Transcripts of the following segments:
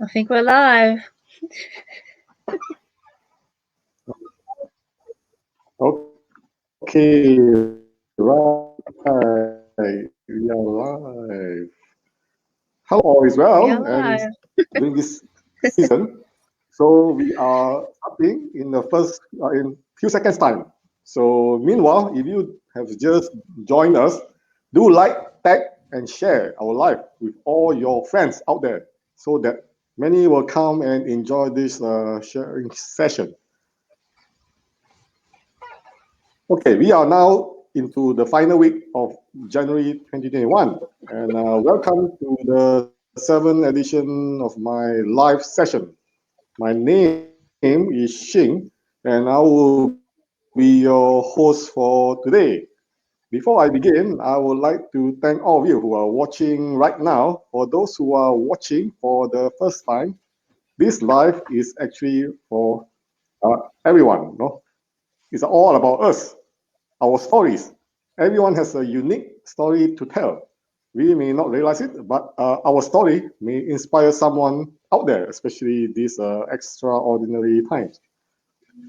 I think we're live. Okay, right. We are live. Hello, all is We are well, and live. during this season, so we are starting in the first in few seconds time. So meanwhile, if you have just joined us, do like, tag, and share our live with all your friends out there, so that many will come and enjoy this sharing session. Okay, we are now into the final week of January 2021, and welcome to the 7th edition of my live session. My name is Xing, and I will be your host for today. Before I begin, I would like to thank all of you who are watching right now. For those who are watching for the first time, this live is actually for everyone. No, it's all about us, our stories. Everyone has a unique story to tell. We may not realize it, but our story may inspire someone out there, especially these extraordinary times.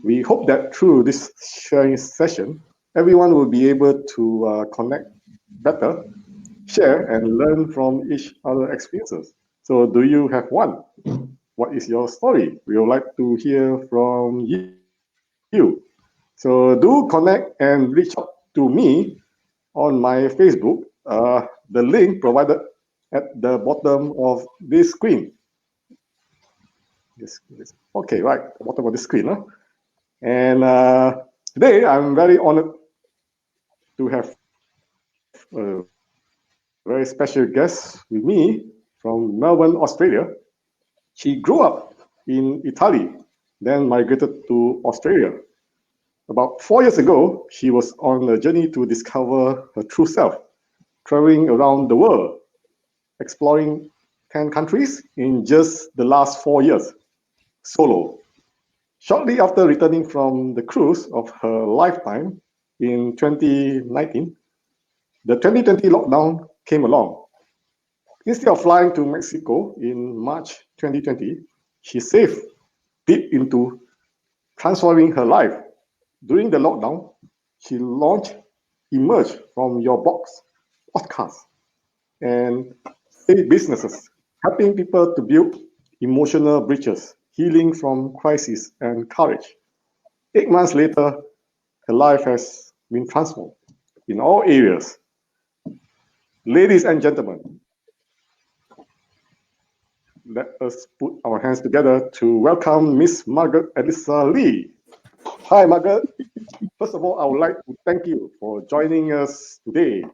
We hope that through this sharing session, everyone will be able to connect better, share, and learn from each other experiences. So, do you have one? What is your story? We would like to hear from you. So, do connect and reach out to me on my Facebook. The link provided at the bottom of this screen. Okay, right, the bottom of the screen. Huh? And today I'm very honored to have a very special guest with me from Melbourne, Australia. She grew up in Italy, then migrated to Australia. About 4 years ago, she was on a journey to discover her true self, traveling around the world, exploring 10 countries in just the last 4 years, solo. Shortly after returning from the cruise of her lifetime in 2019, the 2020 lockdown came along. Instead of flying to Mexico in March 2020, she saved deep into transforming her life. During the lockdown, she launched Emerge from Your Box podcast and businesses, helping people to build emotional bridges, healing from crisis, and courage. 8 months later, her life has been transformed in all areas. Ladies and gentlemen, let us put our hands together to welcome Miss Margaret Elisa Lee. Hi, Margaret. First of all, I would like to thank you for joining us today.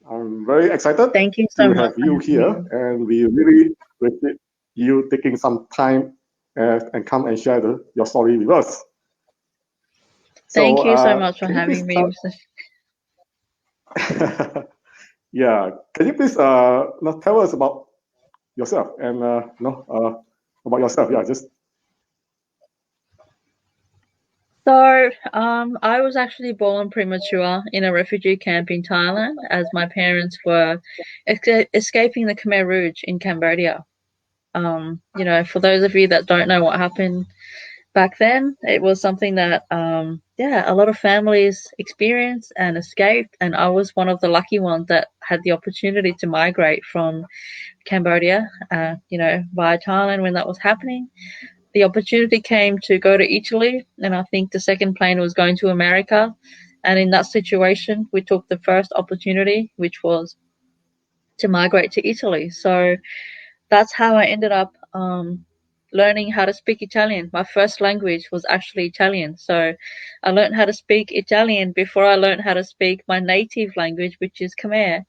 I'm very excited Thank you so to much have you here, and we really appreciate you taking some time and come and share your story with us. Thank you so much for can you please having me. yeah, can you please tell us about yourself and about yourself? Yeah, just So, I was actually born premature in a refugee camp in Thailand as my parents were escaping the Khmer Rouge in Cambodia. For those of you that don't know what happened back then, it was something that, a lot of families experienced and escaped, and I was one of the lucky ones that had the opportunity to migrate from Cambodia, via Thailand when that was happening. The opportunity came to go to Italy, and I think the second plane was going to America. And in that situation, we took the first opportunity, which was to migrate to Italy. So that's how I ended up learning how to speak Italian. My first language was actually Italian. So I learned how to speak Italian before I learned how to speak my native language, which is Khmer.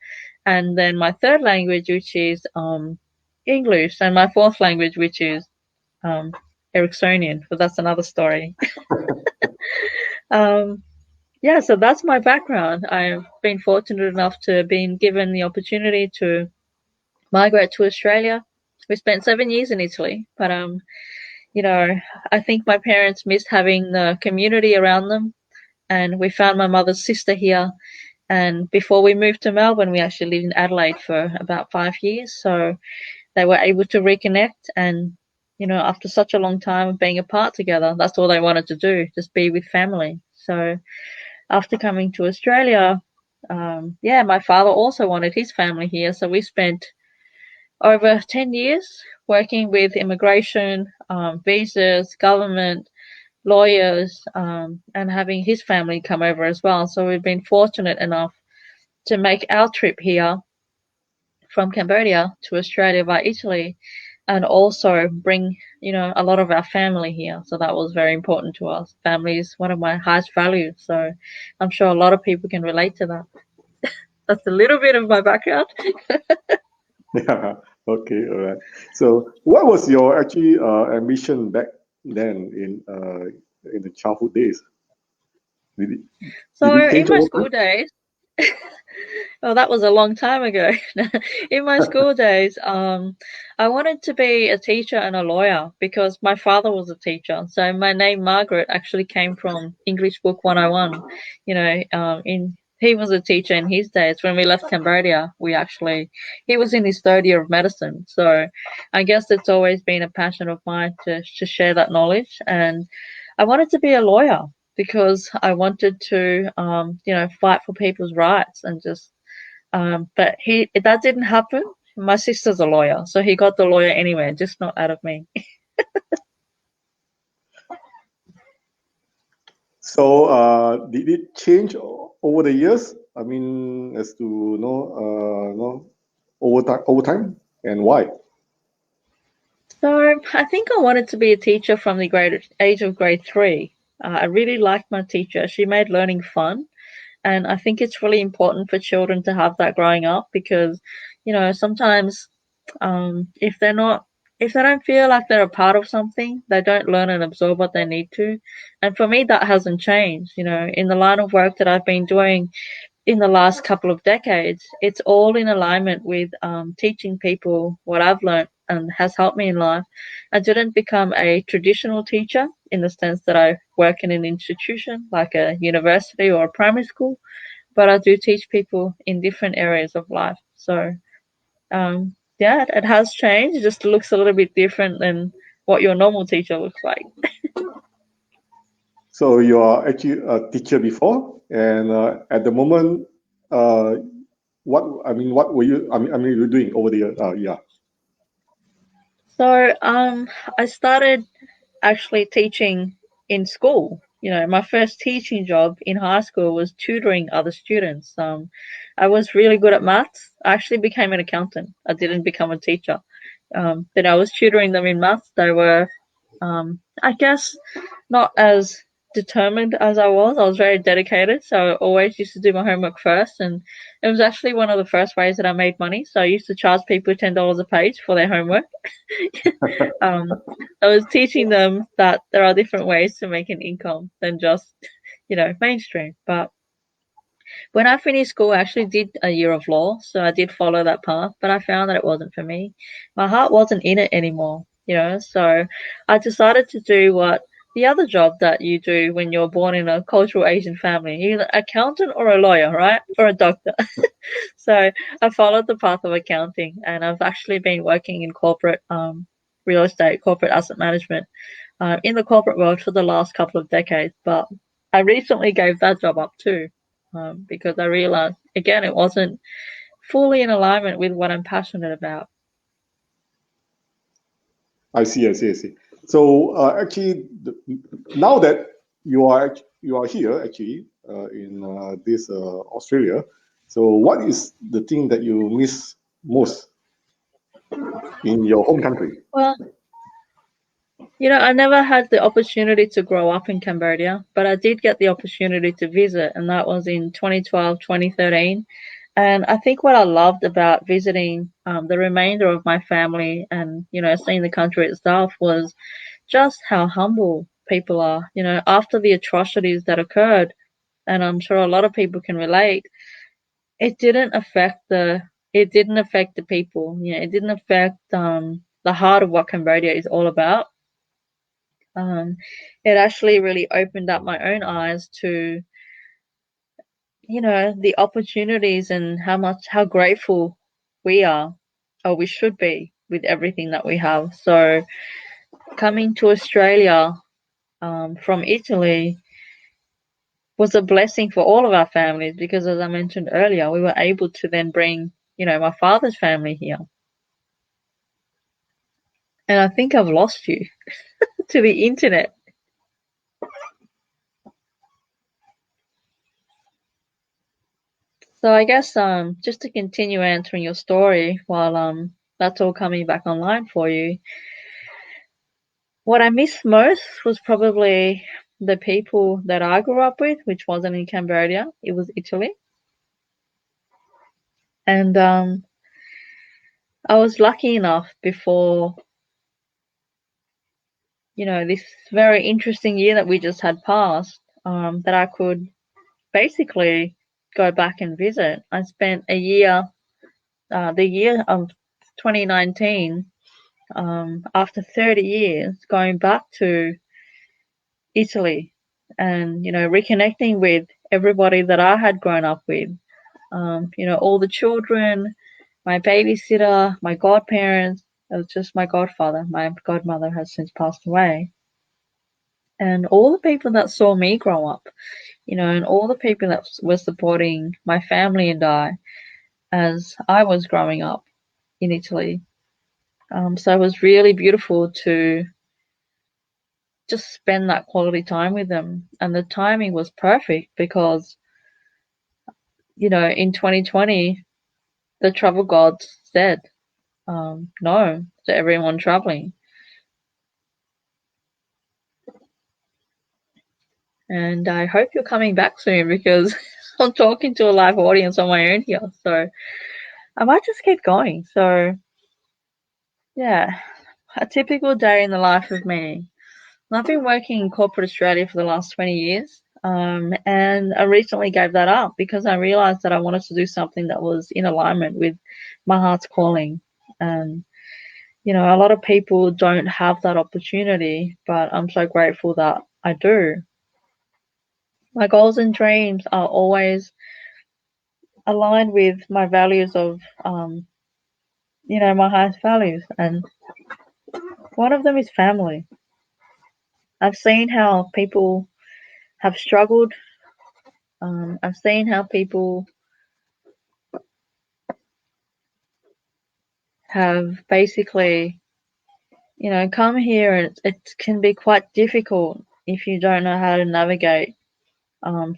And then my third language, which is English, and my fourth language, which is um, Ericksonian, but that's another story. um, so that's my background. I've been fortunate enough to have been given the opportunity to migrate to Australia. We spent 7 years in Italy, but I think my parents missed having the community around them, and we found my mother's sister here. And before we moved to Melbourne, we actually lived in Adelaide for about 5 years. So they were able to reconnect. And after such a long time of being apart together, that's all they wanted to do, just be with family. So after coming to Australia, yeah, my father also wanted his family here, so we spent over 10 years working with immigration, visas, government, lawyers, and having his family come over as well. So we've been fortunate enough to make our trip here from Cambodia to Australia by Italy, and also bring a lot of our family here. So that was very important to us. Family is one of my highest values, so I'm sure a lot of people can relate to that. That's a little bit of my background. Yeah. Okay. All right. So, what was your actually ambition back then in the childhood days? Did it, did So it in change my over school time? days, well, that was a long time ago. In my school days, I wanted to be a teacher and a lawyer because my father was a teacher. So my name Margaret actually came from English Book 101. In he was a teacher in his days. When we left Cambodia, he was in his third year of medicine. So I guess it's always been a passion of mine to share that knowledge. And I wanted to be a lawyer because I wanted to, fight for people's rights and just but he that didn't happen. My sister's a lawyer, so he got the lawyer anyway, just not out of me. So, did it change over the years? I mean, as to over time, and why? So I think I wanted to be a teacher from the age of grade three. I really liked my teacher. She made learning fun, and I think it's really important for children to have that growing up because, sometimes if they don't feel like they're a part of something, they don't learn and absorb what they need to. And for me, that hasn't changed. In the line of work that I've been doing in the last couple of decades, it's all in alignment with teaching people what I've learned and has helped me in life. I didn't become a traditional teacher in the sense that I work in an institution like a university or a primary school, but I do teach people in different areas of life. So, yeah, it has changed. It just looks a little bit different than what your normal teacher looks like. So you are actually a teacher before, and at the moment, uh, what were you? You were doing over the year? Yeah. So, I started actually teaching in school. My first teaching job in high school was tutoring other students. I was really good at maths. I actually became an accountant. I didn't become a teacher. But I was tutoring them in maths. They were, I guess, not as determined as I was. I was very dedicated, so I always used to do my homework first. And it was actually one of the first ways that I made money. So I used to charge people $10 a page for their homework. um, I was teaching them that there are different ways to make an income than just, mainstream. But when I finished school, I actually did a year of law, so I did follow that path, but I found that it wasn't for me. My heart wasn't in it anymore, so I decided to do what the other job that you do when you're born in a cultural Asian family, you're either accountant or a lawyer, right? Or a doctor. So I followed the path of accounting, and I've actually been working in corporate real estate, corporate asset management, in the corporate world for the last couple of decades. But I recently gave that job up too, because I realized again it wasn't fully in alignment with what I'm passionate about. I see. I see. I see. So actually, now that you are here actually in this Australia, so what is the thing that you miss most in your home country? Well, I never had the opportunity to grow up in Cambodia, but I did get the opportunity to visit, and that was in 2012, 2013. And I think what I loved about visiting the remainder of my family and, seeing the country itself was just how humble people are. After the atrocities that occurred, and I'm sure a lot of people can relate, it didn't affect the people. It didn't affect the heart of what Cambodia is all about. um, it actually really opened up my own eyes to, the opportunities and how grateful we are, or we should be, with everything that we have. So coming to Australia from Italy was a blessing for all of our families because, as I mentioned earlier, we were able to then bring, my father's family here. And I think I've lost you to the internet. So I guess just to continue answering your story while that's all coming back online for you, what I miss most was probably the people that I grew up with, which wasn't in Cambodia, it was Italy. And I was lucky enough before, this very interesting year that we just had passed, that I could basically go back and visit. I spent a year, the year of 2019, after 30 years, going back to Italy and, reconnecting with everybody that I had grown up with. All the children, my babysitter, my godparents. It was just my godfather. My godmother has since passed away. And all the people that saw me grow up, and all the people that were supporting my family and I as I was growing up in Italy. So it was really beautiful to just spend that quality time with them. And the timing was perfect because, in 2020, the travel gods said no to everyone traveling. And I hope you're coming back soon because I'm talking to a live audience on my own here. So I might just keep going. So, yeah, a typical day in the life of me. I've been working in corporate Australia for the last 20 years. And I recently gave that up because I realized that I wanted to do something that was in alignment with my heart's calling. And, a lot of people don't have that opportunity, but I'm so grateful that I do. My goals and dreams are always aligned with my values of, my highest values. And one of them is family. I've seen how people have struggled. I've seen how people have basically, come here, and it can be quite difficult if you don't know how to navigate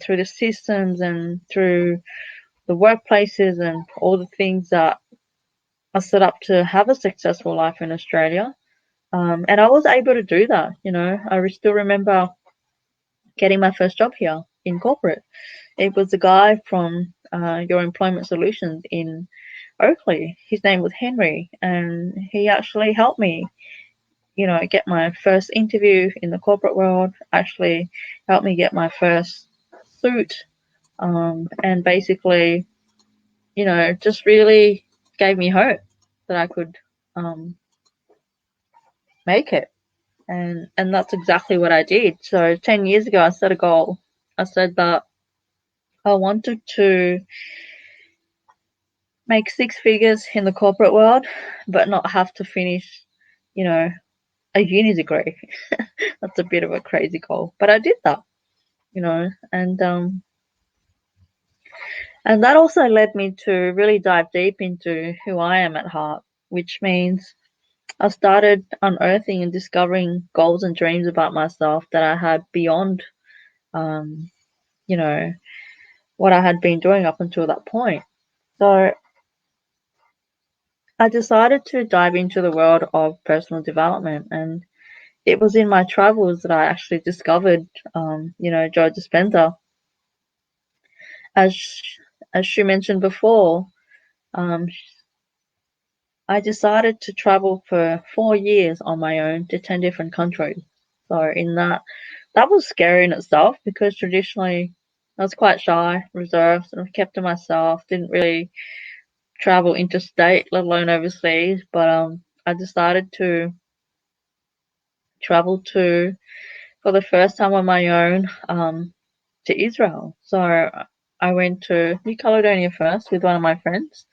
through the systems and through the workplaces and all the things that are set up to have a successful life in Australia. And I was able to do that. I still remember getting my first job here in corporate. It was a guy from Your Employment Solutions in Oakley. His name was Henry, and he actually helped me, get my first interview in the corporate world, actually helped me get my first suit, and basically, just really gave me hope that I could make it. And that's exactly what I did. So 10 years ago, I set a goal. I said that I wanted to make six figures in the corporate world, but not have to finish, a uni degree. That's a bit of a crazy goal, but I did that, and that also led me to really dive deep into who I am at heart, which means I started unearthing and discovering goals and dreams about myself that I had beyond, um, you know, what I had been doing up until that point. So I decided to dive into the world of personal development, and it was in my travels that I actually discovered, Joe Dispenza. As as she mentioned before, um, I decided to travel for 4 years on my own to 10 different countries. So in that was scary in itself because traditionally I was quite shy, reserved, and kept to myself. Didn't really travel interstate, let alone overseas. But I decided to travel to for the first time on my own to Israel. So I went to New Caledonia first with one of my friends.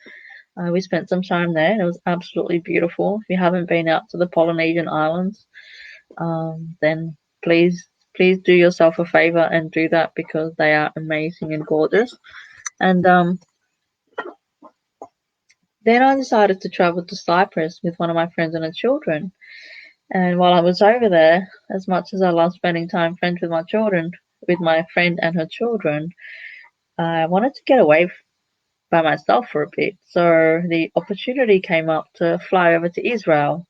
We spent some time there, and it was absolutely beautiful. If you haven't been out to the Polynesian islands, then please do yourself a favor and do that because they are amazing and gorgeous. And then I decided to travel to Cyprus with one of my friends and her children. And while I was over there, as much as I love spending time friends with my children, with my friend and her children, I wanted to get away by myself for a bit. So the opportunity came up to fly over to Israel.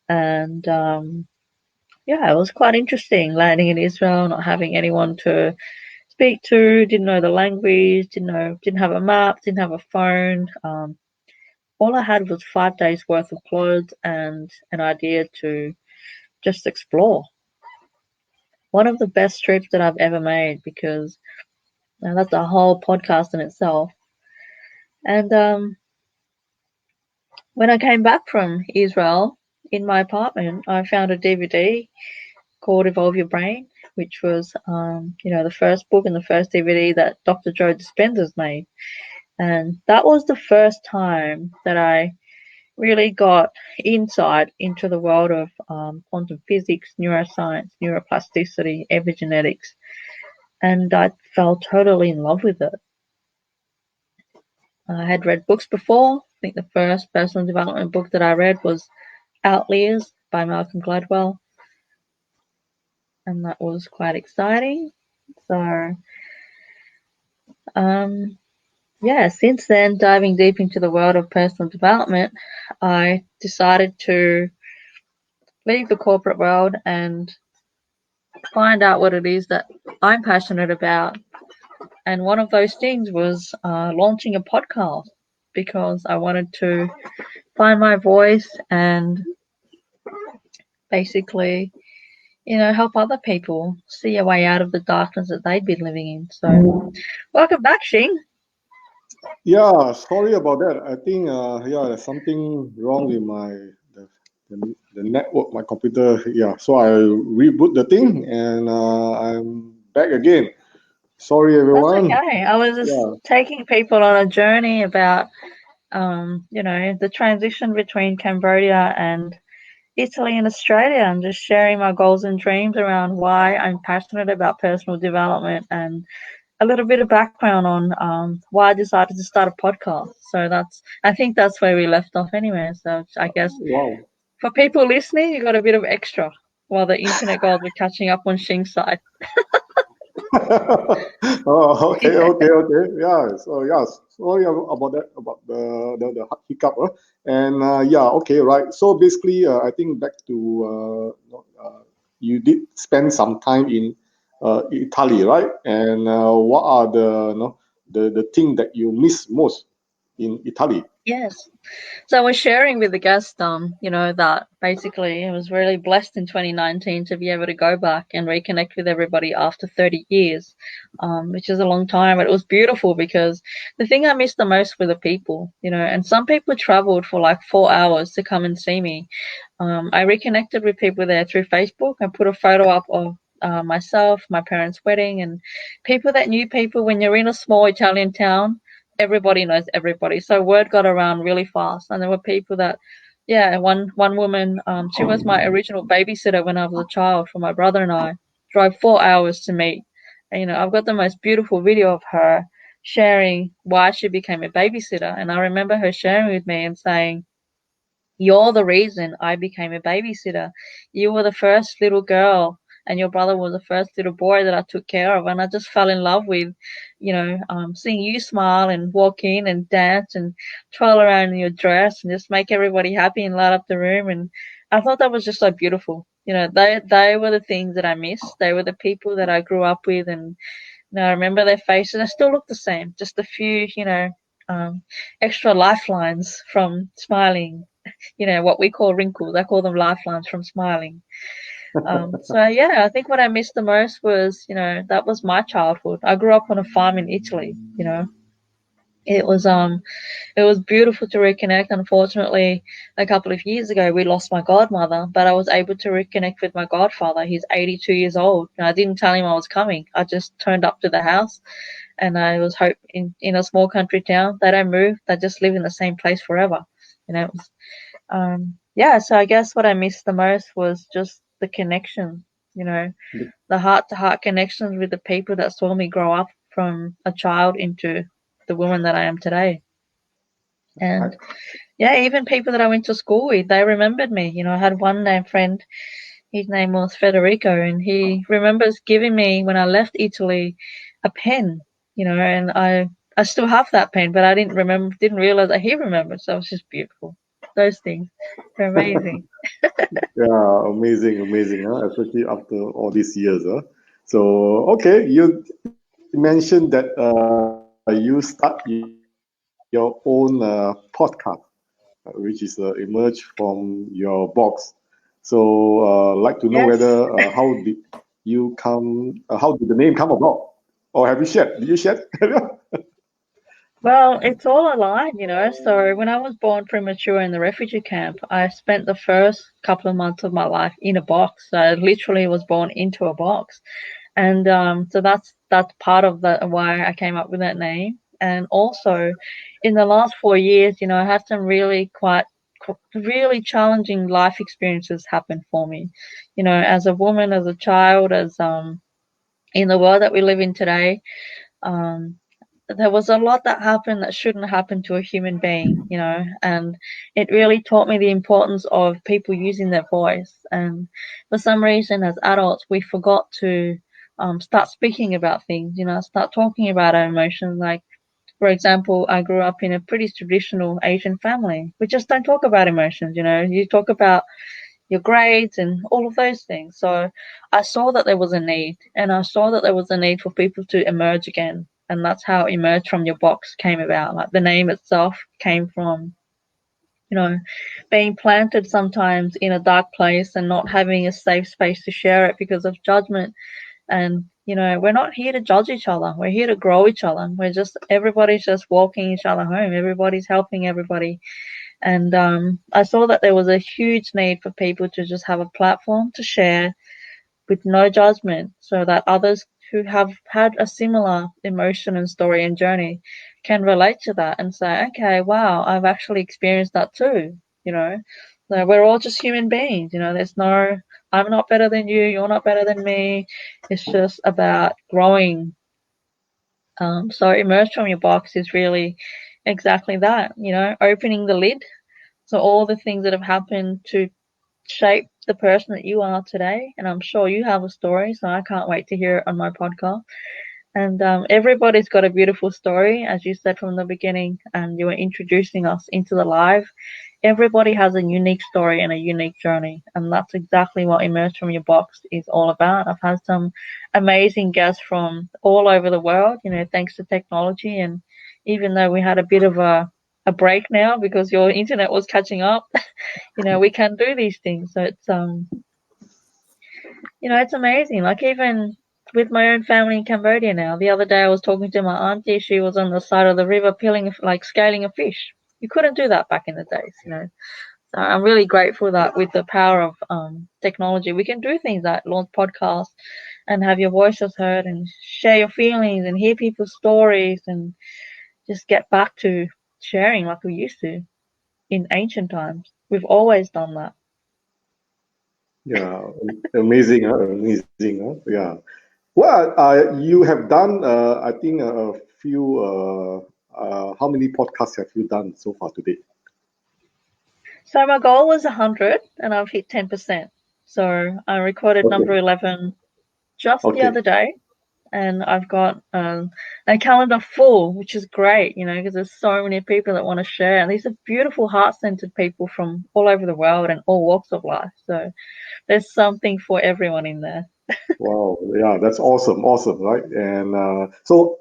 And yeah, it was quite interesting landing in Israel, not having anyone to speak to, didn't know the language, didn't have a map, didn't have a phone. All I had was 5 days worth of clothes and an idea to just explore. One of the best trips that I've ever made because that's a whole podcast in itself. And when I came back from Israel in my apartment, I found a DVD called Evolve Your Brain, which was, the first book and the first DVD that Dr. Joe Dispenza's made. And that was the first time that I really got insight into the world of quantum physics, neuroscience, neuroplasticity, epigenetics, and I fell totally in love with it. I had read books before. I think the first personal development book that I read was Outliers by Malcolm Gladwell, and that was quite exciting. So, yeah, since then, diving deep into the world of personal development, I decided to leave the corporate world and find out what it is that I'm passionate about. And one of those things was launching a podcast because I wanted to find my voice and basically, help other people see a way out of the darkness that they'd been living in. So, welcome back, Shing. Yeah, sorry about that. I think yeah, there's something wrong with the network, my computer. Yeah, so I reboot the thing and I'm back again. Sorry, That's everyone. okay. I was just Yeah, taking people on a journey about, the transition between Cambodia and Italy and Australia, and just sharing my goals and dreams around why I'm passionate about personal development and a little bit of background on why I decided to start a podcast. So I think that's where we left off anyway. So I guess wow. for people listening, you got a bit of extra while the internet gods were catching up on Shing's side. Oh, okay, okay, okay. Yeah. So yeah, sorry about that, about the hiccup. And yeah, okay, right. So basically, I think back to you did spend some time in Italy, right? And what are the thing that you miss most in Italy? Yes. So I was sharing with the guest, that basically I was really blessed in 2019 to be able to go back and reconnect with everybody after 30 years, which is a long time. But it was beautiful because the thing I missed the most were the people, and some people traveled for like 4 hours to come and see me. I reconnected with people there through Facebook. I put a photo up of myself, my parents' wedding, and people that knew people. When you're in a small Italian town, everybody knows everybody. So word got around really fast, and there were people that, yeah, one woman, she was my original babysitter when I was a child for my brother and I. Drove 4 hours to meet. And, I've got the most beautiful video of her sharing why she became a babysitter, and I remember her sharing with me and saying, "You're the reason I became a babysitter. You were the first little girl, and your brother was the first little boy that I took care of." And I just fell in love with, seeing you smile and walk in and dance and twirl around in your dress and just make everybody happy and light up the room. And I thought that was just so beautiful. They were the things that I missed. They were the people that I grew up with, and I remember their faces. They still look the same, just a few, extra lifelines from smiling, what we call wrinkles. I call them lifelines from smiling. So yeah, I think what I missed the most was, that was my childhood. I grew up on a farm in Italy. It was it was beautiful to reconnect. Unfortunately, a couple of years ago we lost my godmother, but I was able to reconnect with my godfather. He's 82 years old. And I didn't tell him I was coming. I just turned up to the house and I was hope in a small country town. They don't move; they just live in the same place forever. It was, yeah. So I guess what I missed the most was just the connection. The heart to heart connections with the people that saw me grow up from a child into the woman that I am today. And Right. yeah, even people that I went to school with, they remembered me. I had one name friend, his name was Federico, and he remembers giving me when I left Italy a pen, and I still have that pen, but I didn't realize that he remembered. So it was just beautiful. Those things, they're amazing. Yeah, amazing, amazing, huh? Especially after all these years, huh? So, okay, you mentioned that you start your own podcast, which is emerged from your box. So, like to know whether Yes. how did you come? How did the name come about? Or have you shared? Did you share? Well, it's all aligned. So when I was born premature in the refugee camp, I spent the first couple of months of my life in a box. So I literally was born into a box. And so that's part of the why I came up with that name. And also, in the last 4 years, I had some really challenging life experiences happen for me. As a woman, as a child, as in the world that we live in today. Um, there was a lot that happened that shouldn't happen to a human being, and it really taught me the importance of people using their voice. And for some reason, as adults, we forgot to start speaking about things, start talking about our emotions. Like, for example, I grew up in a pretty traditional Asian family. We just don't talk about emotions. You talk about your grades and all of those things. So I saw that there was a need, and I saw that there was a need for people to emerge again. And that's how Emerge from Your Box came about. Like the name itself came from, you know, being planted sometimes in a dark place and not having a safe space to share it because of judgment. And, we're not here to judge each other. We're here to grow each other. Everybody's just walking each other home. Everybody's helping everybody. And I saw that there was a huge need for people to just have a platform to share with no judgment so that others who have had a similar emotion and story and journey can relate to that and say, okay, wow, I've actually experienced that too. You know, so we're all just human beings. There's no, I'm not better than you, you're not better than me. It's just about growing. So emerge from your box is really exactly that, opening the lid, so all the things that have happened to shape the person that you are today, and I'm sure you have a story, so I can't wait to hear it on my podcast. And everybody's got a beautiful story, as you said from the beginning, and you were introducing us into the live. Everybody has a unique story and a unique journey, and that's exactly what Emerge from Your Box is all about. I've had some amazing guests from all over the world, thanks to technology. And even though we had a bit of a break now because your internet was catching up, we can do these things. So it's amazing. Like, even with my own family in Cambodia now, the other day I was talking to my auntie. She was on the side of the river peeling, like scaling a fish. You couldn't do that back in the days. So I'm really grateful that with the power of technology, we can do things like launch podcasts and have your voices heard and share your feelings and hear people's stories and just get back to sharing like we used to in ancient times. We've always done that. Yeah, amazing, huh? Amazing, huh? Yeah. Well, you have done, I think, a few. How many podcasts have you done so far today? So my goal was 100 and I've hit 10%. So I recorded number Okay. 11 just the Okay. other day, and I've got a calendar full, which is great, because there's so many people that want to share. And these are beautiful, heart-centered people from all over the world and all walks of life. So there's something for everyone in there. Wow. Yeah, that's awesome. Awesome, right? And so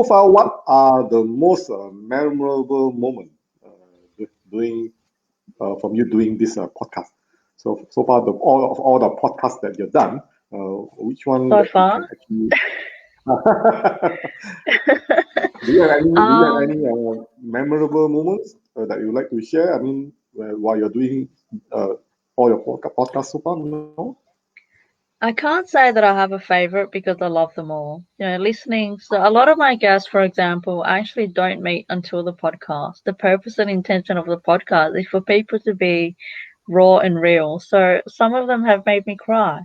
far, what are the most memorable moment doing from you doing this podcast? So far, all the podcasts that you've done, which one So that you far, can actually do you have um, any memorable moments that you would like to share? I mean, while you're doing uh, all your podcasts so far, no? I can't say that I have a favorite because I love them all. Listening. So a lot of my guests, for example, I actually don't meet until the podcast. The purpose and intention of the podcast is for people to be raw and real. So some of them have made me cry.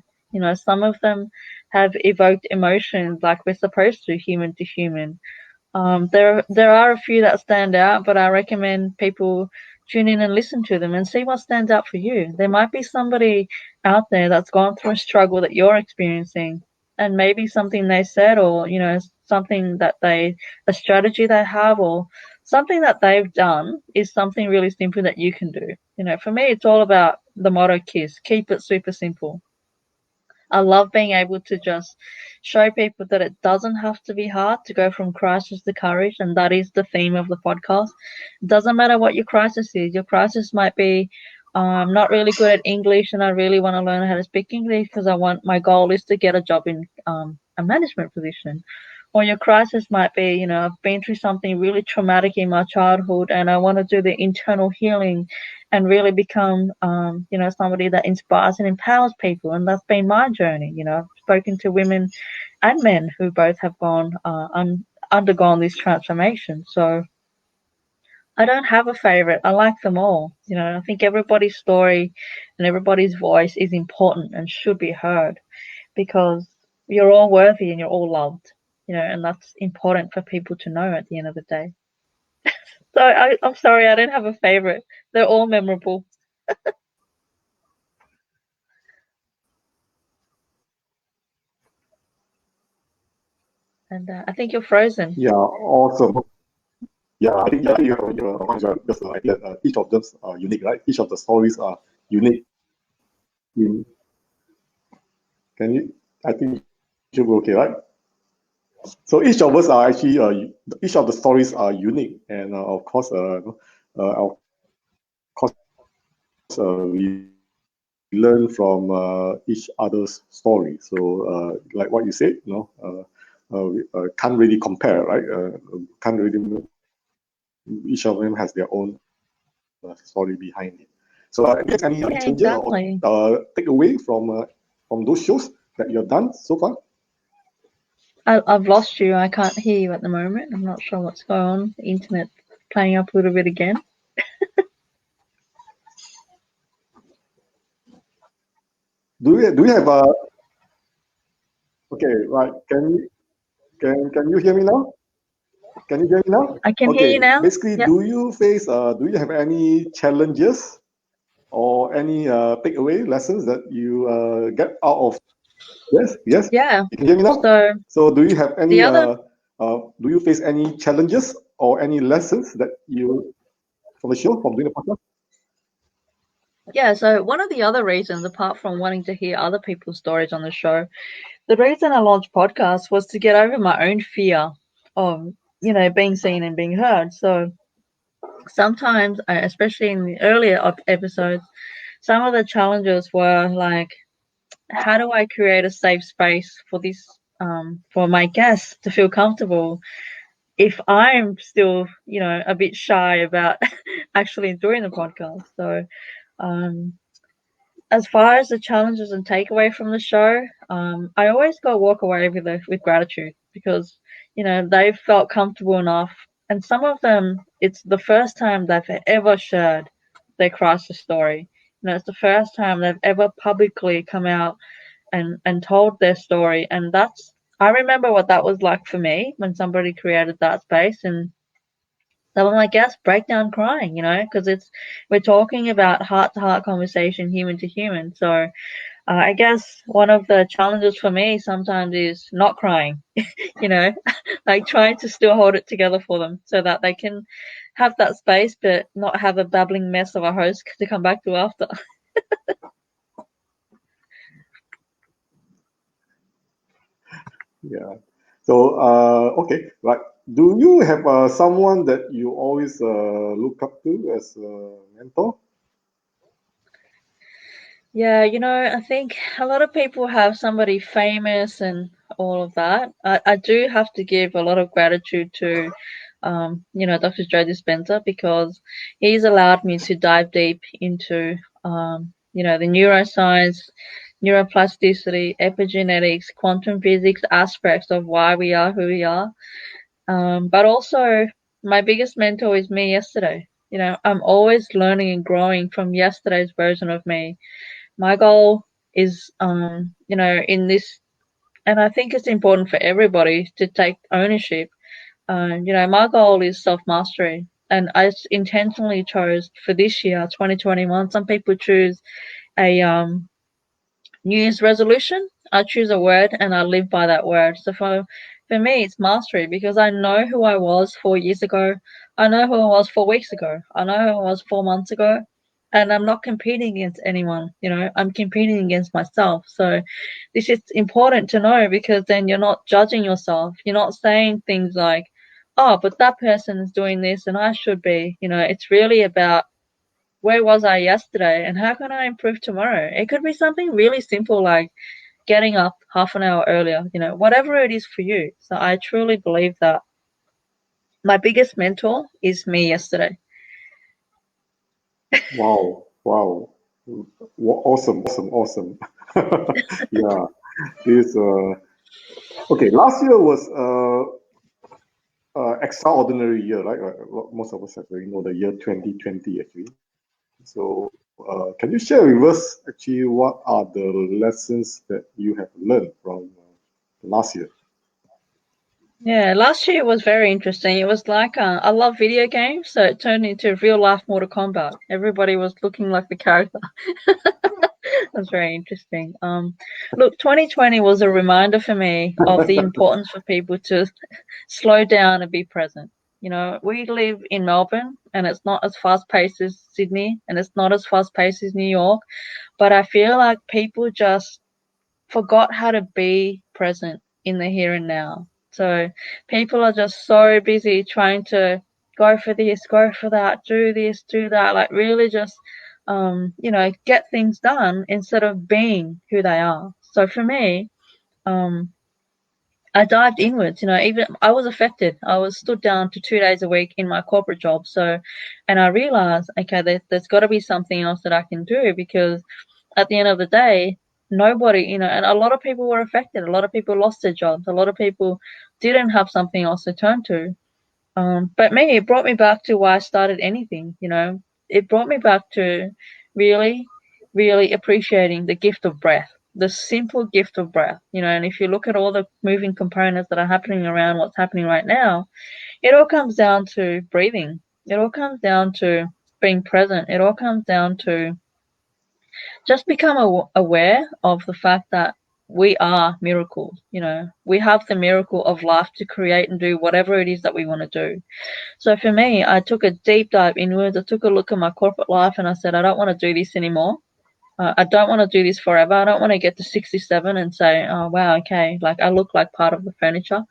Some of them have evoked emotions like we're supposed to, human to human. There are a few that stand out, but I recommend people tune in and listen to them and see what stands out for you. There might be somebody out there that's gone through a struggle that you're experiencing, and maybe something they said, or something that a strategy they have, or something that they've done is something really simple that you can do. For me, it's all about the motto KISS, keep it super simple. I love being able to just show people that it doesn't have to be hard to go from crisis to courage, and that is the theme of the podcast. It doesn't matter what your crisis is. Your crisis might be not really good at English, and I really want to learn how to speak English because my goal is to get a job in a management position. Or your crisis might be, I've been through something really traumatic in my childhood, and I want to do the internal healing and really become, somebody that inspires and empowers people. And that's been my journey. I've spoken to women and men who both have undergone this transformation. So I don't have a favorite. I like them all. I think everybody's story and everybody's voice is important and should be heard because you're all worthy and you're all loved. And that's important for people to know at the end of the day. So I'm sorry, I don't have a favorite. They're all memorable. And I think you're frozen. Yeah, awesome. Yeah, I think you're just like that. Each of them are unique, right? Each of the stories are unique. In, can you? I think you should be okay, right? So each of us are actually each of the stories are unique, and of course, of course, we learn from each other's story. So, like what you said, we can't really compare, right? Can't really. Each of them has their own story behind it. So, do you have any Yeah, changes or exactly. takeaway from those shows that you've done so far? I've lost you. I can't hear you at the moment. I'm not sure what's going on. The internet's playing up a little bit again. Do you have a okay? Right? Can you hear me now? Can you hear me now? I can hear you Okay. now. Basically, Yep. do you have any challenges or any takeaway lessons that you get out of? Yes, yes. Yeah. You can hear me now. So So, do you have the any? other, Do you face any challenges or any lessons that you from the show from doing the podcast? yeah. So one of the other reasons, apart from wanting to hear other people's stories on the show, the reason I launched podcasts was to get over my own fear of, being seen and being heard. So sometimes, especially in the earlier episodes, some of the challenges were like, how do I create a safe space for for my guests to feel comfortable if I'm still, a bit shy about actually doing the podcast. So, um, as far as the challenges and takeaway from the show, I always go walk away with gratitude because they've felt comfortable enough, and some of them it's the first time they've ever shared their crisis story. It's the first time they've ever publicly come out and told their story, and that's I remember what that was like for me when somebody created that space and some of my guests break down crying, because we're talking about heart to heart conversation, human to human. So I guess one of the challenges for me sometimes is not crying, you know, like trying to still hold it together for them so that they can have that space, but not have a babbling mess of a host to come back to after. Yeah. So, okay, right. Do you have someone that you always look up to as a mentor? Yeah, I think a lot of people have somebody famous and all of that. I do have to give a lot of gratitude to, Dr. Joe Dispenza because he's allowed me to dive deep into, the neuroscience, neuroplasticity, epigenetics, quantum physics aspects of why we are who we are. But also, my biggest mentor is me yesterday. I'm always learning and growing from yesterday's version of me. My goal is, in this, and I think it's important for everybody to take ownership. My goal is self mastery. And I intentionally chose for this year, 2021. Some people choose a New Year's resolution. I choose a word and I live by that word. So for me, it's mastery because I know who I was 4 years ago. I know who I was 4 weeks ago. I know who I was 4 months ago. And I'm not competing against anyone, I'm competing against myself. So this is important to know because then you're not judging yourself. You're not saying things like, oh, but that person is doing this and I should be. It's really about where was I yesterday and how can I improve tomorrow? It could be something really simple like getting up half an hour earlier, whatever it is for you. So I truly believe that my biggest mentor is me yesterday. Wow, wow. Awesome, awesome, awesome. Yeah, this okay. Last year was extraordinary year, right? Most of us actually know the year 2020 actually. So, can you share with us actually what are the lessons that you have learned from last year? Yeah, last year was very interesting. It was like I love video games, so it turned into real life Mortal Kombat. Everybody was looking like the character. That's very interesting. Look, 2020 was a reminder for me of the importance for people to slow down and be present. We live in Melbourne and it's not as fast paced as Sydney and it's not as fast paced as New York, but I feel like people just forgot how to be present in the here and now. So people are just so busy trying to go for this, go for that, do this, do that, like really just get things done instead of being who they are. So for me, um, I dived inwards, even I was affected. I was stood down to 2 days a week in my corporate job. So, and I realized, okay, there's got to be something else that I can do because at the end of the day, nobody, and a lot of people were affected. A lot of people lost their jobs. A lot of people didn't have something else to turn to. But me, it brought me back to why I started anything, It brought me back to really, really appreciating the gift of breath, the simple gift of breath, And if you look at all the moving components that are happening around what's happening right now, it all comes down to breathing. It all comes down to being present. It all comes down to just become aware of the fact that we are miracles. We have the miracle of life to create and do whatever it is that we want to do. So for me, I took a deep dive inwards. I took a look at my corporate life and I said, I don't want to do this anymore. I don't want to do this forever. I don't want to get to 67 and say, oh, wow, okay, like I look like part of the furniture,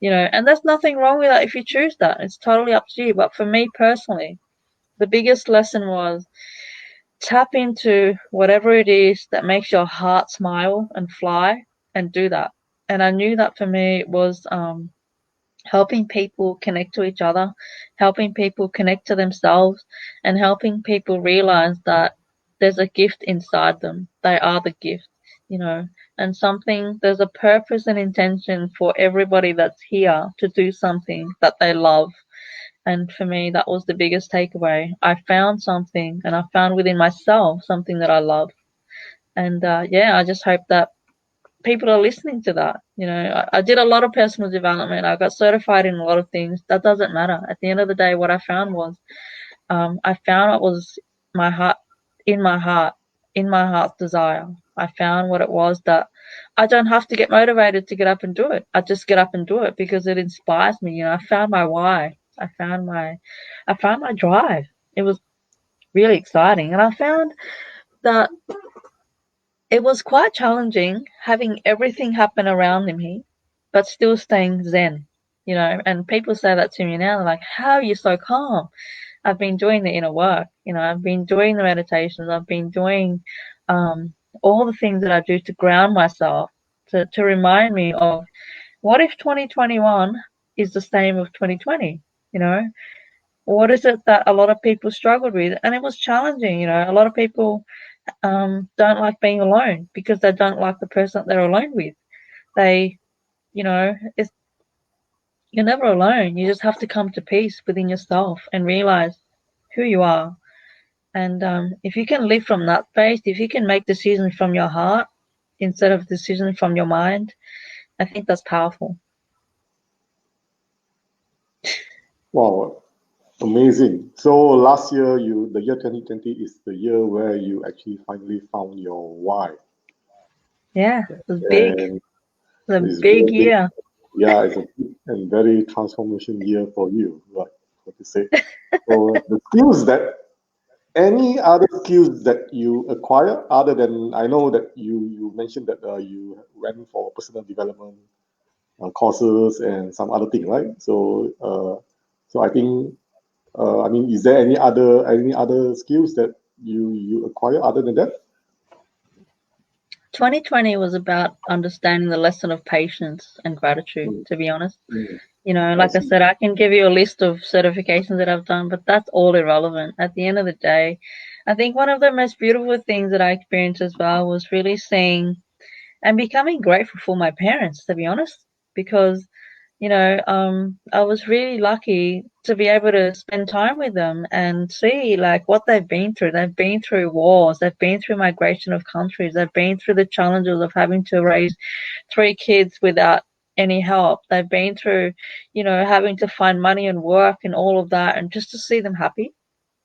and there's nothing wrong with that if you choose that. It's totally up to you. But for me personally, the biggest lesson was tap into whatever it is that makes your heart smile and fly and do that. And I knew that for me it was helping people connect to each other, helping people connect to themselves, and helping people realize that there's a gift inside them. They are the gift, you know, and there's a purpose and intention for everybody that's here to do something that they love. And for me, that was the biggest takeaway. I found something and I found within myself something that I love. And yeah, I just hope that people are listening to that. I did a lot of personal development. I got certified in a lot of things. That doesn't matter. At the end of the day, what I found was I found it was my heart, in my heart, in my heart's desire. I found what it was that I don't have to get motivated to get up and do it. I just get up and do it because it inspires me. I found my why. I found my drive. It was really exciting. And I found that it was quite challenging having everything happen around me, but still staying zen. And people say that to me now, they're like, how are you so calm? I've been doing the inner work, I've been doing the meditations, I've been doing all the things that I do to ground myself, to remind me of what if 2021 is the same with 2020, you know? What is it that a lot of people struggled with? And it was challenging, a lot of people don't like being alone because they don't like the person that they're alone with. They, it's you're never alone. You just have to come to peace within yourself and realize who you are. And if you can live from that space, if you can make decisions from your heart instead of decisions from your mind, I think that's powerful. Wow, amazing. So last year, the year 2020 is the year where you actually finally found your why. Yeah, it was big. And It was a it's big very, year. yeah, it's a big and very transformation year for you, like what you say. So the skills that any other skills that you acquire other than I know that you mentioned that you went for personal development courses and some other thing, right? So I think I mean, is there any other skills that you acquire other than that? 2020 was about understanding the lesson of patience and gratitude, Mm, to be honest. mm, I Like I see. said, I can give you a list of certifications that I've done, but that's all irrelevant. At the end of the day, I think one of the most beautiful things that I experienced as well was really seeing and becoming grateful for my parents, to be honest, because I was really lucky to be able to spend time with them and see like what they've been through. They've been through wars, they've been through migration of countries, they've been through the challenges of having to raise three kids without any help. They've been through, having to find money and work and all of that, and just to see them happy,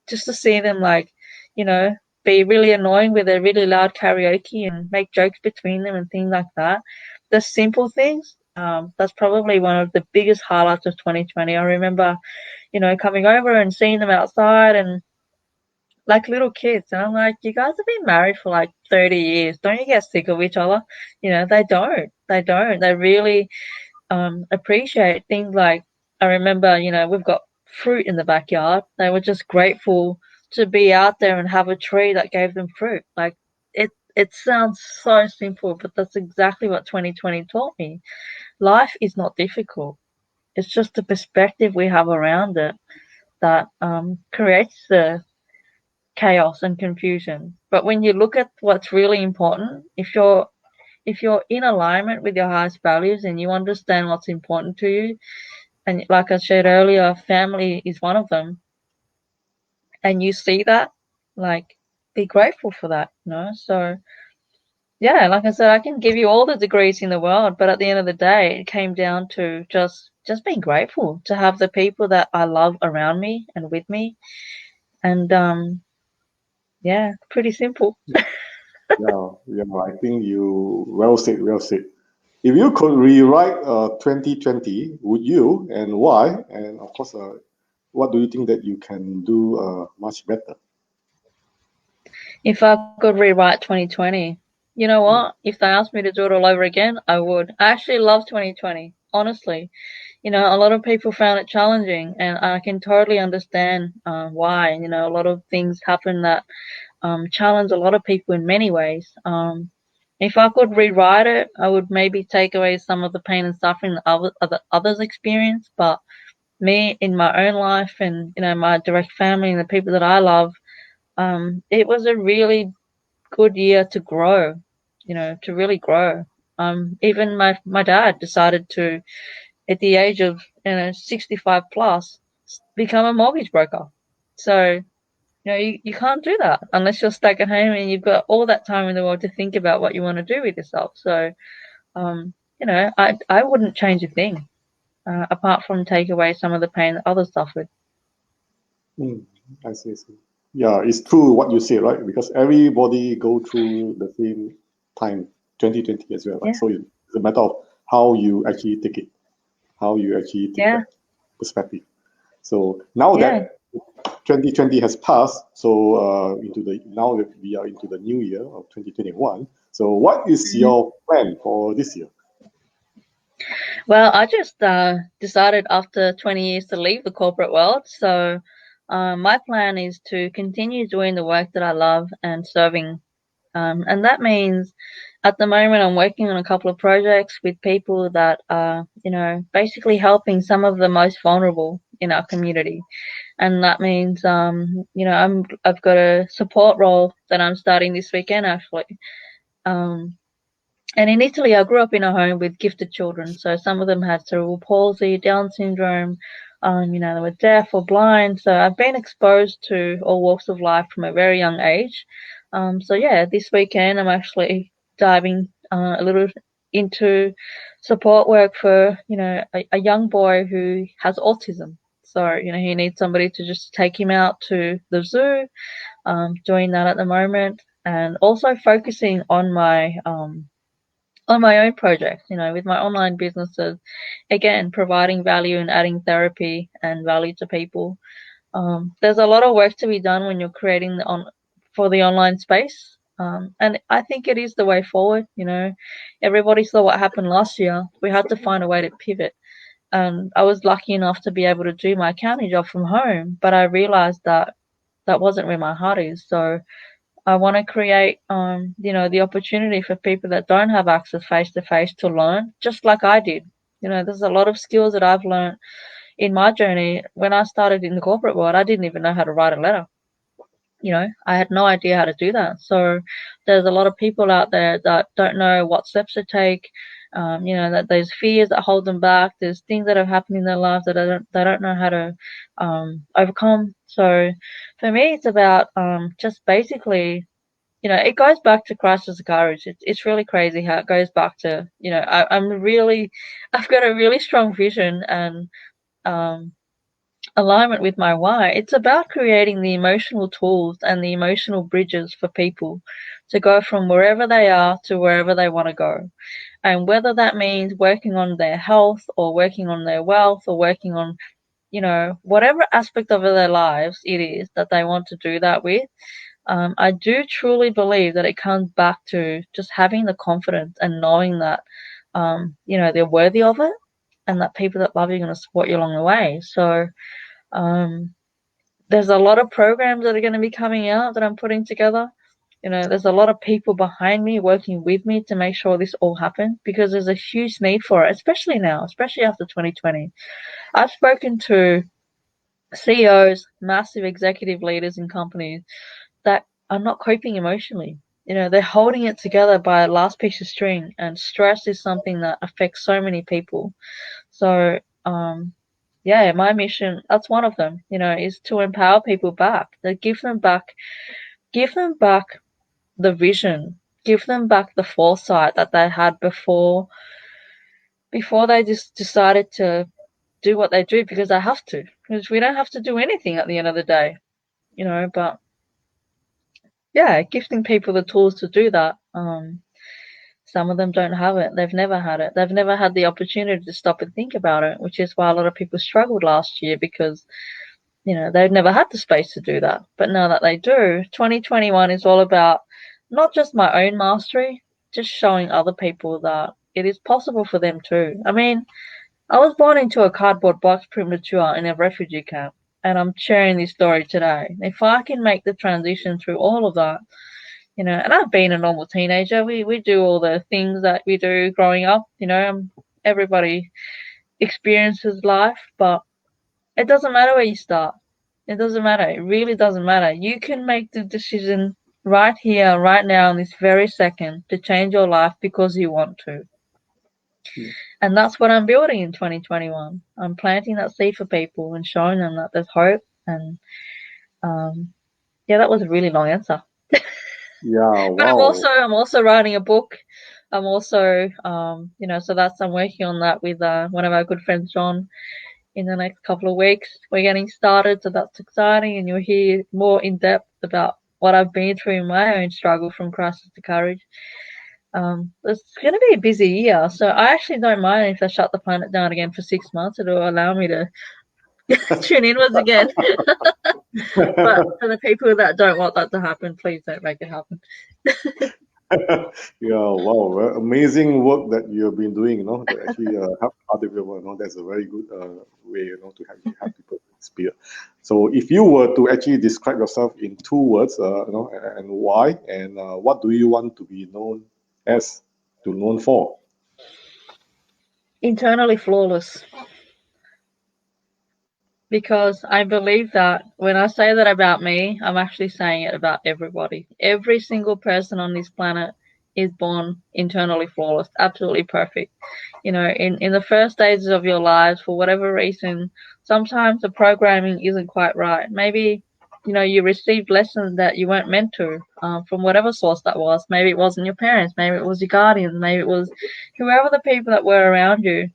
just to see them like, you know, be really annoying with a really loud karaoke and make jokes between them and things like that. The simple things. That's probably one of the biggest highlights of 2020. I remember, coming over and seeing them outside and like little kids. And I'm like, you guys have been married for like 30 years. Don't you get sick of each other? They don't. They don't. They really appreciate things like I remember, we've got fruit in the backyard. They were just grateful to be out there and have a tree that gave them fruit. Like it sounds so simple, but that's exactly what 2020 taught me. Life is not difficult. It's just the perspective we have around it that creates the chaos and confusion. But when you look at what's really important, if you're in alignment with your highest values and you understand what's important to you, and like I said earlier, family is one of them, and you see that, like, be grateful for that. So, yeah, like I said, I can give you all the degrees in the world, but at the end of the day, it came down to just being grateful to have the people that I love around me and with me, and yeah, pretty simple. Yeah, yeah. I think you well said, well said. If you could rewrite 2020, would you, and why? And of course, what do you think that you can do much better? If I could rewrite 2020, you know Mm, what? If they asked me to do it all over again, I would. I actually love 2020, honestly. A lot of people found it challenging, and I can totally understand why. A lot of things happen that challenge a lot of people in many ways. If I could rewrite it, I would maybe take away some of the pain and suffering that others experience. But me, in my own life, and my direct family and the people that I love, it was a really good year to grow. To really grow. Even my dad decided to, at the age of 65 plus, become a mortgage broker. So you can't do that unless you're stuck at home and you've got all that time in the world to think about what you want to do with yourself. So I wouldn't change a thing apart from take away some of the pain that others suffered. mm, I see, I see. Yeah, it's true what you say, right? Because everybody go through the same time, 2020 as well, right? Yeah, So it's a matter of how you actually take it, how you actually take yeah, that perspective. So now yeah. that 2020 has passed, so now that we are into the new year of 2021. So what is Mhm. your plan for this year? Well, I just decided after 20 years to leave the corporate world. So my plan is to continue doing the work that I love and serving. And that means at the moment I'm working on a couple of projects with people that are, basically helping some of the most vulnerable. in our community, and that means I've got a support role that I'm starting this weekend actually. Um, and in Italy, I grew up in a home with gifted children. So some of them had cerebral palsy, Down syndrome, they were deaf or blind. So I've been exposed to all walks of life from a very young age. So yeah, this weekend I'm actually diving a little into support work for, a young boy who has autism. So, he needs somebody to just take him out to the zoo, doing that at the moment, and also focusing on my own projects, with my online businesses, again, providing value and adding therapy and value to people. There's a lot of work to be done when you're creating for the online space. And I think it is the way forward. Everybody saw what happened last year. We had to find a way to pivot. And I was lucky enough to be able to do my accounting job from home, but I realized that that wasn't where my heart is. So I want to create, the opportunity for people that don't have access face to face to learn, just like I did. There's a lot of skills that I've learned in my journey. When I started in the corporate world, I didn't even know how to write a letter. I had no idea how to do that. So there's a lot of people out there that don't know what steps to take. That there's fears that hold them back. There's things that have happened in their lives that they don't know how to overcome. So for me, it's about just basically, it goes back to crisis of courage. It's really crazy how it goes back to, I've got a really strong vision and um, alignment with my why. It's about creating the emotional tools and the emotional bridges for people to go from wherever they are to wherever they want to go. And whether that means working on their health or working on their wealth or working on, whatever aspect of their lives it is that they want to do that with. I do truly believe that it comes back to just having the confidence and knowing that, they're worthy of it and that people that love you are going to support you along the way. So, um, there's a lot of programs that are going to be coming out that I'm putting together. There's a lot of people behind me working with me to make sure this all happens because there's a huge need for it, especially now, especially after 2020. I've spoken to CEOs, massive executive leaders in companies that are not coping emotionally. They're holding it together by a last piece of string, and stress is something that affects so many people. So, yeah, my mission, that's one of them, is to empower people back, to give them back the vision, give them back the foresight that they had before they just decided to do what they do because they have to. Because we don't have to do anything at the end of the day, but yeah, gifting people the tools to do that. Some of them don't have it. They've never had it. They've never had the opportunity to stop and think about it, which is why a lot of people struggled last year because, they've never had the space to do that. But now that they do, 2021 is all about not just my own mastery, just showing other people that it is possible for them too. I mean, I was born into a cardboard box premature in a refugee camp, and I'm sharing this story today. If I can make the transition through all of that, and I've been a normal teenager. We do all the things that we do growing up. Everybody experiences life, but it doesn't matter where you start. It doesn't matter. It really doesn't matter. You can make the decision right here, right now, in this very second to change your life because you want to. Mm. And that's what I'm building in 2021. I'm planting that seed for people and showing them that there's hope. And yeah, that was a really long answer. Yeah, But wow. I'm also writing a book. I'm also so I'm working on that with one of our good friends, John, in the next couple of weeks. We're getting started, so that's exciting, and you'll hear more in depth about what I've been through in my own struggle from crisis to courage. It's going to be a busy year, so I actually don't mind if I shut the planet down again for 6 months. It'll allow me to tune inwards again. But for the people that don't want that to happen, please don't make it happen. Yeah, wow, amazing work that you have been doing, to actually help other people. That's a very good way, to actually help people inspire. So, if you were to actually describe yourself in 2 words, and why, and what do you want to be known as, to known for? Internally flawless. because I believe that when I say that about me, I'm actually saying it about everybody. Every single person on this planet is born internally flawless, absolutely perfect. You know, in the first stages of your lives, for whatever reason, sometimes the programming isn't quite right. Maybe, you know, you received lessons that you weren't meant to, from whatever source that was. Maybe it wasn't your parents, maybe it was your guardians, maybe it was whoever the people that were around you,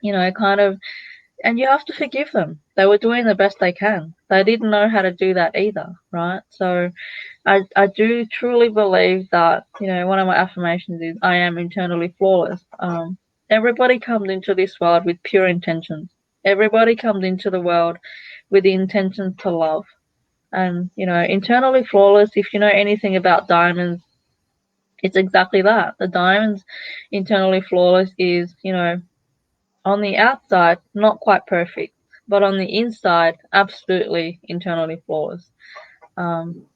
you know, kind of, and you have to forgive them. They were doing the best they can. They didn't know how to do that either, right? So I do truly believe that, you know, one of my affirmations is I am internally flawless. Everybody comes into this world with pure intentions. Everybody comes into the world with the intention to love. And, you know, internally flawless, if you know anything about diamonds, it's exactly that. The diamond's internally flawless is, you know, on the outside, not quite perfect, but on the inside, absolutely internally flawless. Um,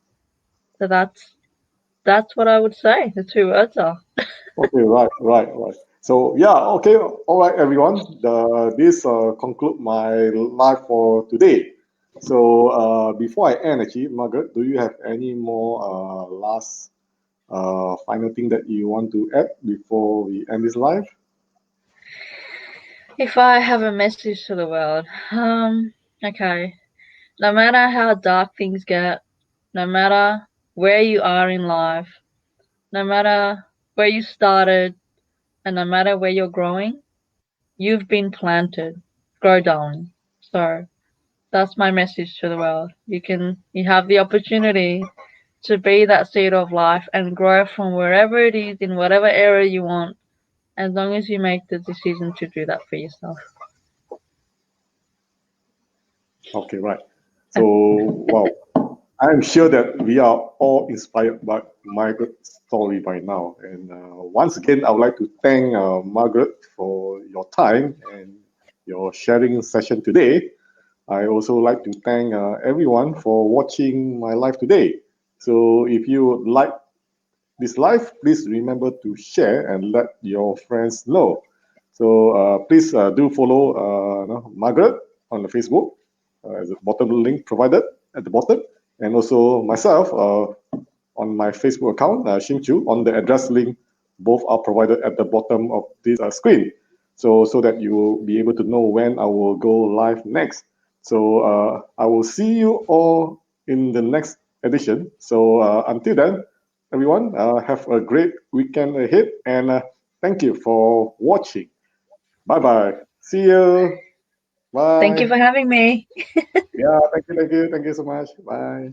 so that's what I would say. The two words are. Okay, right. So yeah, okay, all right, everyone. This conclude my live for today. So before I end, actually, Margaret, do you have any more last final thing that you want to add before we end this live? If I have a message to the world, okay. No matter how dark things get, no matter where you are in life, no matter where you started, and no matter where you're growing, you've been planted. Grow, darling. So that's my message to the world. You have the opportunity to be that seed of life and grow from wherever it is in whatever area you want, as long as you make the decision to do that for yourself. Okay, right. So wow, I'm sure that we are all inspired by Margaret's story by now. And once again, I would like to thank Margaret for your time and your sharing session today. I also like to thank everyone for watching my live today. So if you like this live, please remember to share and let your friends know. So please do follow Margaret on the Facebook, as the bottom link provided at the bottom, and also myself on my Facebook account, Xing Chu, on the address link. Both are provided at the bottom of this screen, so that you will be able to know when I will go live next. So I will see you all in the next edition. So until then, everyone, have a great weekend ahead, and thank you for watching. Bye bye. See you. Thank you Bye. for having me. Yeah, thank you so much. Bye.